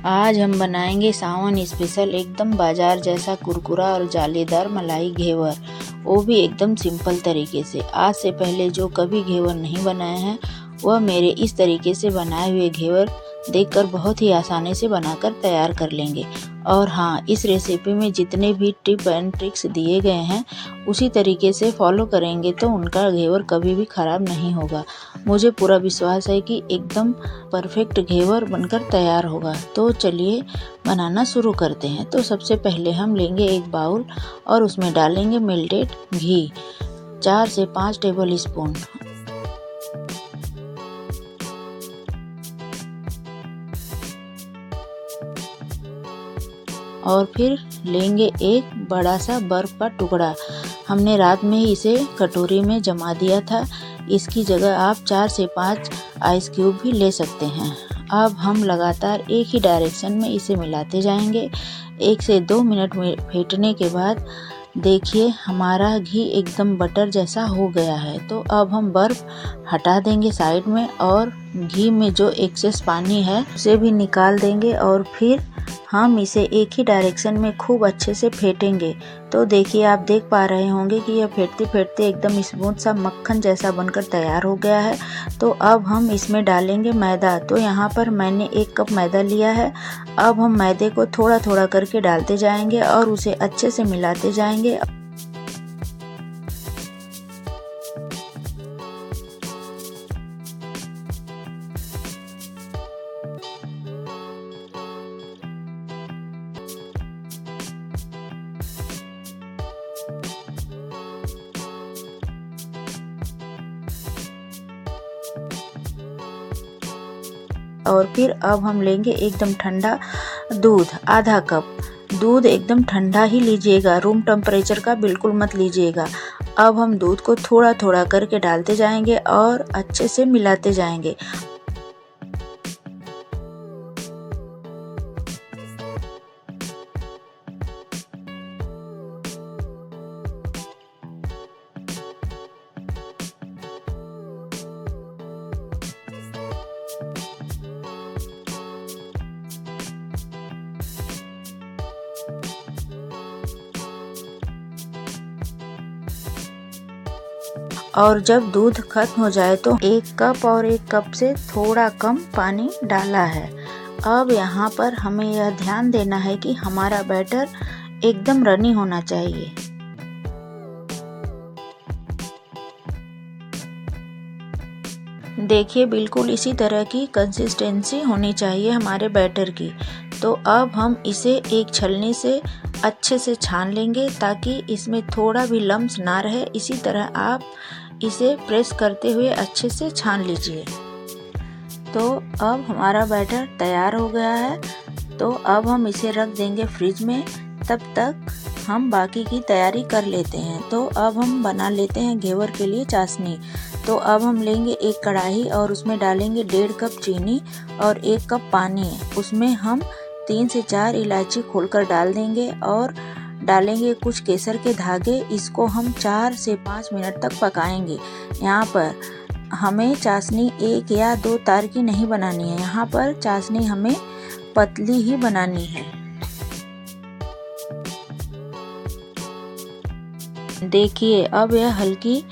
आज हम बनाएंगे सावन स्पेशल एकदम बाजार जैसा कुरकुरा और जालीदार मलाई घेवर, वो भी एकदम सिंपल तरीके से। आज से पहले जो कभी घेवर नहीं बनाए हैं वह मेरे इस तरीके से बनाए हुए घेवर देखकर बहुत ही आसानी से बनाकर तैयार कर लेंगे। और हाँ, इस रेसिपी में जितने भी टिप एंड ट्रिक्स दिए गए हैं उसी तरीके से फॉलो करेंगे तो उनका घेवर कभी भी ख़राब नहीं होगा। मुझे पूरा विश्वास है कि एकदम परफेक्ट घेवर बनकर तैयार होगा। तो चलिए बनाना शुरू करते हैं। तो सबसे पहले हम लेंगे एक बाउल और उसमें डालेंगे मेल्टेड घी 4 से 5 टेबल स्पून। और फिर लेंगे एक बड़ा सा बर्फ़ का टुकड़ा। हमने रात में ही इसे कटोरी में जमा दिया था। इसकी जगह आप 4 से 5 आइस क्यूब भी ले सकते हैं। अब हम लगातार एक ही डायरेक्शन में इसे मिलाते जाएंगे। 1 से 2 मिनट में फेंटने के बाद देखिए हमारा घी एकदम बटर जैसा हो गया है। तो अब हम बर्फ़ हटा देंगे साइड में और घी में जो एक्सेस पानी है उसे भी निकाल देंगे और फिर हम इसे एक ही डायरेक्शन में खूब अच्छे से फेंटेंगे। तो देखिए आप देख पा रहे होंगे कि यह फेंटते फेंटते एकदम स्मूथ सा मक्खन जैसा बनकर तैयार हो गया है। तो अब हम इसमें डालेंगे मैदा। तो यहाँ पर मैंने 1 कप मैदा लिया है। अब हम मैदे को थोड़ा थोड़ा करके डालते जाएंगे और उसे अच्छे से मिलाते जाएंगे। और फिर अब हम लेंगे एकदम ठंडा दूध, आधा कप। दूध एकदम ठंडा ही लीजिएगा, रूम टेम्परेचर का बिल्कुल मत लीजिएगा। अब हम दूध को थोड़ा थोड़ा करके डालते जाएंगे और अच्छे से मिलाते जाएंगे। और जब दूध खत्म हो जाए तो 1 कप और 1 कप से थोड़ा कम पानी डाला है। अब यहाँ पर हमें यह ध्यान देना है कि हमारा बैटर एकदम रनी होना चाहिए। देखिए बिल्कुल इसी तरह की कंसिस्टेंसी होनी चाहिए हमारे बैटर की। तो अब हम इसे एक छलनी से अच्छे से छान लेंगे ताकि इसमें थोड़ा भी लम्स ना रहे। इसी तरह आप इसे प्रेस करते हुए अच्छे से छान लीजिए। तो अब हमारा बैटर तैयार हो गया है। तो अब हम इसे रख देंगे फ्रिज में। तब तक हम बाकी की तैयारी कर लेते हैं। तो अब हम बना लेते हैं घेवर के लिए चाशनी। तो अब हम लेंगे एक कढ़ाई और उसमें डालेंगे 1.5 कप चीनी और 1 कप पानी। उसमें हम 3 से 4 इलायची खोलकर डाल देंगे और डालेंगे कुछ केसर के धागे। इसको हम 4 से 5 मिनट तक पकाएंगे। यहाँ पर हमें चाशनी 1 या 2 तार की नहीं बनानी है। यहाँ पर चाशनी हमें पतली ही बनानी है। देखिए अब यह हल्की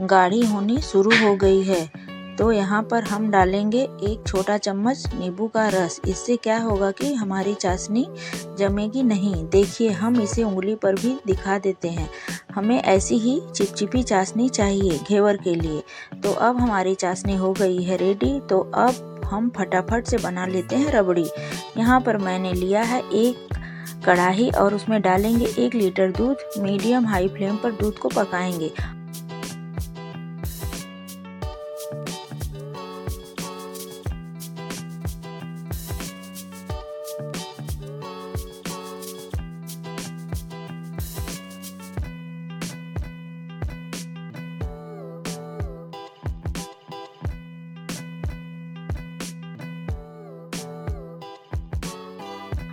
गाढ़ी होनी शुरू हो गई है। तो यहाँ पर हम डालेंगे 1 छोटा चम्मच नींबू का रस। इससे क्या होगा कि हमारी चाशनी जमेगी नहीं। देखिए हम इसे उंगली पर भी दिखा देते हैं। हमें ऐसी ही चिपचिपी चाशनी चाहिए घेवर के लिए। तो अब हमारी चाशनी हो गई है रेडी। तो अब हम फटाफट से बना लेते हैं रबड़ी। यहाँ पर मैंने लिया है एक कढ़ाई और उसमें डालेंगे 1 लीटर दूध। मीडियम हाई फ्लेम पर दूध को पकाएंगे।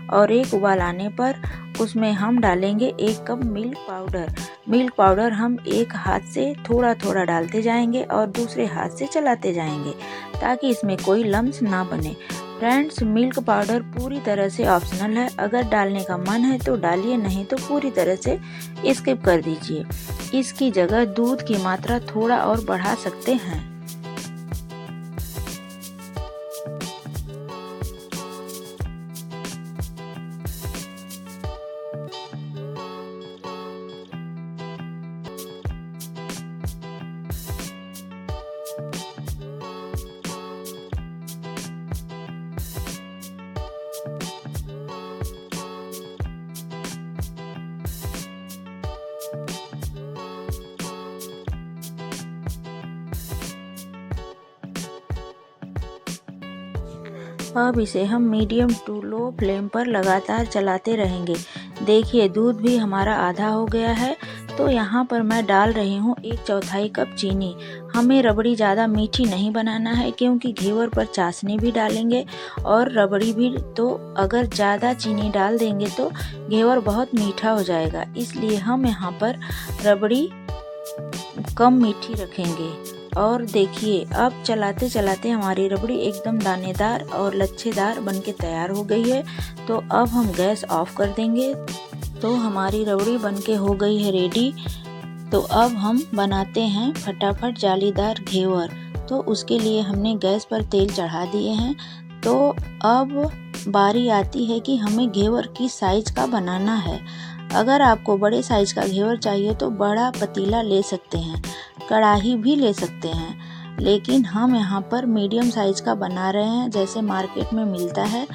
और एक उबाल आने पर उसमें हम डालेंगे 1 cup milk powder. Milk powder हम एक हाथ से थोड़ा थोड़ा डालते जाएंगे और दूसरे हाथ से चलाते जाएंगे ताकि इसमें कोई लम्स ना बने। फ्रेंड्स, मिल्क पाउडर पूरी तरह से ऑप्शनल है। अगर डालने का मन है तो डालिए, नहीं तो पूरी तरह से स्किप कर दीजिए। इसकी जगह दूध की मात्रा थोड़ा और बढ़ा सकते हैं। अब इसे हम मीडियम टू लो फ्लेम पर लगातार चलाते रहेंगे। देखिए, दूध भी हमारा आधा हो गया है। तो यहाँ पर मैं डाल रही हूँ 1/4 कप चीनी। हमें रबड़ी ज़्यादा मीठी नहीं बनाना है, क्योंकि घेवर पर चाशनी भी डालेंगे और रबड़ी भी। तो अगर ज़्यादा चीनी डाल देंगे तो घेवर बहुत मीठा हो जाएगा, इसलिए हम यहाँ पर रबड़ी कम मीठी रखेंगे। और देखिए, अब चलाते चलाते हमारी रबड़ी एकदम दानेदार और लच्छेदार बनके तैयार हो गई है। तो अब हम गैस ऑफ कर देंगे। तो हमारी रबड़ी बनके हो गई है रेडी। तो अब हम बनाते हैं फटाफट जालीदार घेवर। तो उसके लिए हमने गैस पर तेल चढ़ा दिए हैं। तो अब बारी आती है कि हमें घेवर किस साइज का बनाना है। अगर आपको बड़े साइज का घेवर चाहिए तो बड़ा पतीला ले सकते हैं, कढ़ाई भी ले सकते हैं, लेकिन हम यहाँ पर मीडियम साइज का बना रहे हैं, जैसे मार्केट में मिलता है।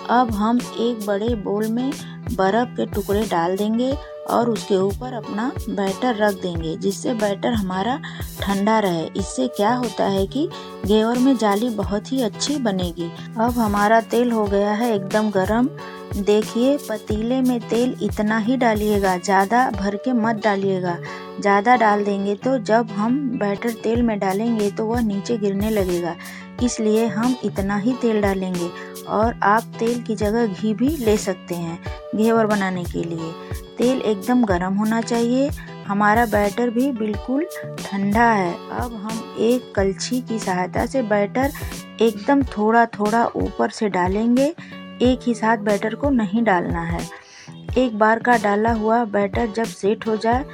अब हम एक बड़े बोल में बर्फ़ के टुकड़े डाल देंगे और उसके ऊपर अपना बैटर रख देंगे, जिससे बैटर हमारा ठंडा रहे। इससे क्या होता है कि घेवर में जाली बहुत ही अच्छी बनेगी। अब हमारा तेल हो गया है एकदम गरम। देखिए, पतीले में तेल इतना ही डालिएगा, ज़्यादा भर के मत डालिएगा। ज़्यादा डाल देंगे तो जब हम बैटर तेल में डालेंगे तो वह नीचे गिरने लगेगा, इसलिए हम इतना ही तेल डालेंगे। और आप तेल की जगह घी भी ले सकते हैं घेवर बनाने के लिए। तेल एकदम गर्म होना चाहिए। हमारा बैटर भी बिल्कुल ठंडा है। अब हम एक कलछी की सहायता से बैटर एकदम थोड़ा थोड़ा ऊपर से डालेंगे। एक ही साथ बैटर को नहीं डालना है। एक बार का डाला हुआ बैटर जब सेट हो जाए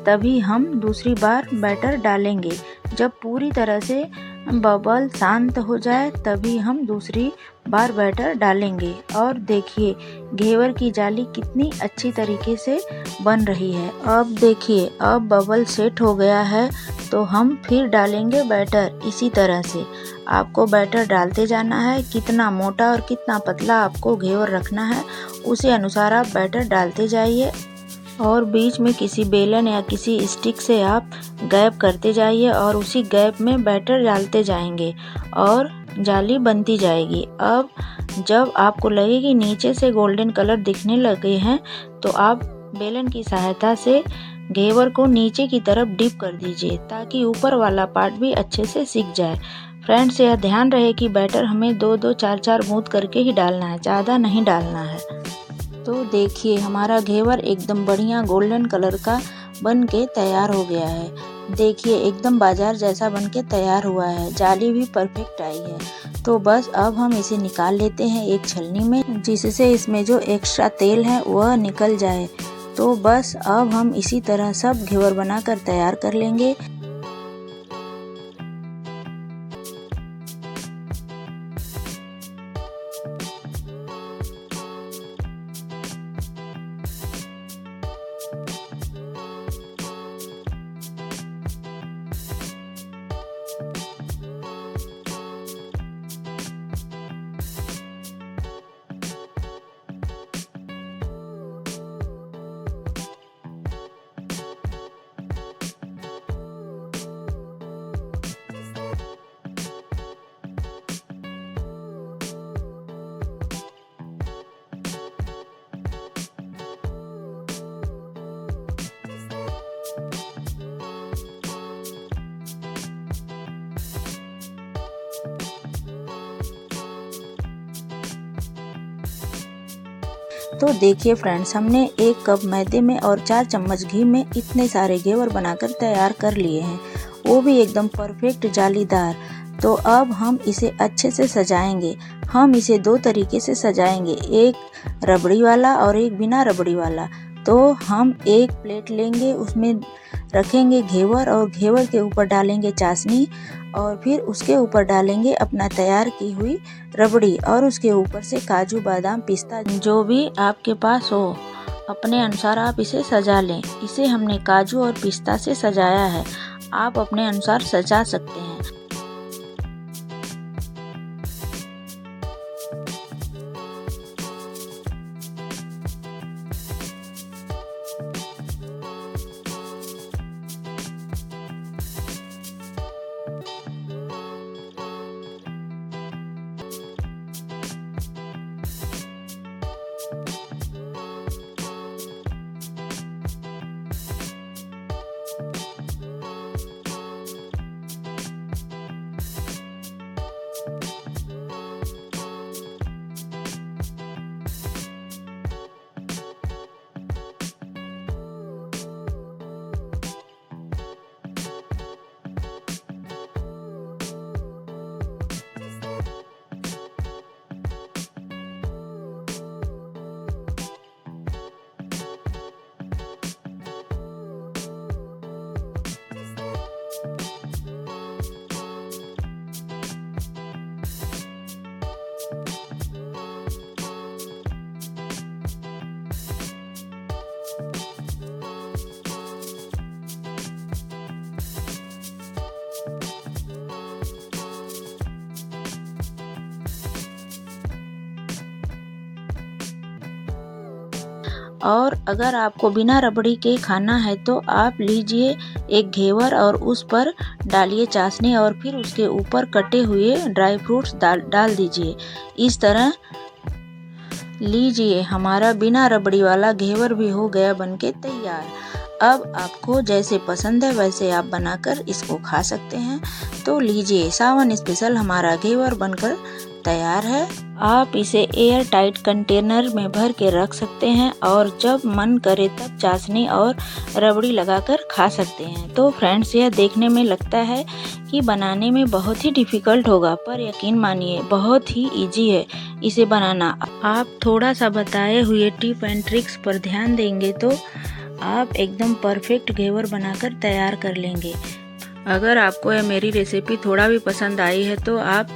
तभी हम दूसरी बार बैटर डालेंगे। जब पूरी तरह से बबल शांत हो जाए तभी हम दूसरी बार बैटर डालेंगे। और देखिए, घेवर की जाली कितनी अच्छी तरीके से बन रही है। अब देखिए, अब बबल सेट हो गया है तो हम फिर डालेंगे बैटर। इसी तरह से आपको बैटर डालते जाना है। कितना मोटा और कितना पतला आपको घेवर रखना है, उसी अनुसार आप बैटर डालते जाइए। और बीच में किसी बेलन या किसी स्टिक से आप गैप करते जाइए और उसी गैप में बैटर डालते जाएंगे और जाली बनती जाएगी। अब जब आपको लगे कि नीचे से गोल्डन कलर दिखने लगे हैं तो आप बेलन की सहायता से घेवर को नीचे की तरफ डिप कर दीजिए, ताकि ऊपर वाला पार्ट भी अच्छे से सिक जाए। फ्रेंड्स, यह ध्यान रहे कि बैटर हमें 2-2, 4-4 बूंद करके ही डालना है, ज़्यादा नहीं डालना है। तो देखिए, हमारा घेवर एकदम बढ़िया गोल्डन कलर का बन के तैयार हो गया है। देखिए, एकदम बाजार जैसा बन के तैयार हुआ है। जाली भी परफेक्ट आई है। तो बस अब हम इसे निकाल लेते हैं एक छलनी में, जिससे इसमें जो एक्स्ट्रा तेल है वह निकल जाए। तो बस अब हम इसी तरह सब घेवर बनाकर तैयार कर लेंगे। तो देखिए फ्रेंड्स, हमने 1 कप मैदे में और 4 चम्मच घी में इतने सारे घेवर बनाकर तैयार कर लिए हैं, वो भी एकदम परफेक्ट जालीदार। तो अब हम इसे अच्छे से सजाएंगे। हम इसे दो तरीके से सजाएंगे, एक रबड़ी वाला और एक बिना रबड़ी वाला। तो हम एक प्लेट लेंगे, उसमें रखेंगे घेवर और घेवर के ऊपर डालेंगे चाशनी और फिर उसके ऊपर डालेंगे अपना तैयार की हुई रबड़ी और उसके ऊपर से काजू बादाम पिस्ता जो भी आपके पास हो अपने अनुसार आप इसे सजा लें। इसे हमने काजू और पिस्ता से सजाया है, आप अपने अनुसार सजा सकते हैं। और अगर आपको बिना रबड़ी के खाना है तो आप लीजिए एक घेवर और उस पर डालिए चाशनी और फिर उसके ऊपर कटे हुए ड्राई फ्रूट्स डाल दीजिए। इस तरह लीजिए, हमारा बिना रबड़ी वाला घेवर भी हो गया बनके तैयार। अब आपको जैसे पसंद है वैसे आप बनाकर इसको खा सकते हैं। तो लीजिए, सावन स्पेशल हमारा घेवर बनकर तैयार है। आप इसे एयर टाइट कंटेनर में भर के रख सकते हैं और जब मन करे तब चाशनी और रबड़ी लगाकर खा सकते हैं। तो फ्रेंड्स, यह देखने में लगता है कि बनाने में बहुत ही डिफ़िकल्ट होगा, पर यकीन मानिए बहुत ही इजी है इसे बनाना। आप थोड़ा सा बताए हुए टिप एंड ट्रिक्स पर ध्यान देंगे तो आप एकदम परफेक्ट घेवर बनाकर तैयार कर लेंगे। अगर आपको यह मेरी रेसिपी थोड़ा भी पसंद आई है तो आप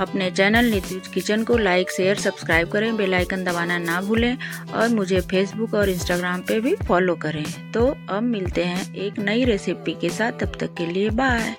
अपने चैनल नीतूज किचन को लाइक शेयर सब्सक्राइब करें, बेल आइकन दबाना ना भूलें और मुझे फेसबुक और इंस्टाग्राम पे भी फॉलो करें। तो अब मिलते हैं एक नई रेसिपी के साथ, तब तक के लिए बाय।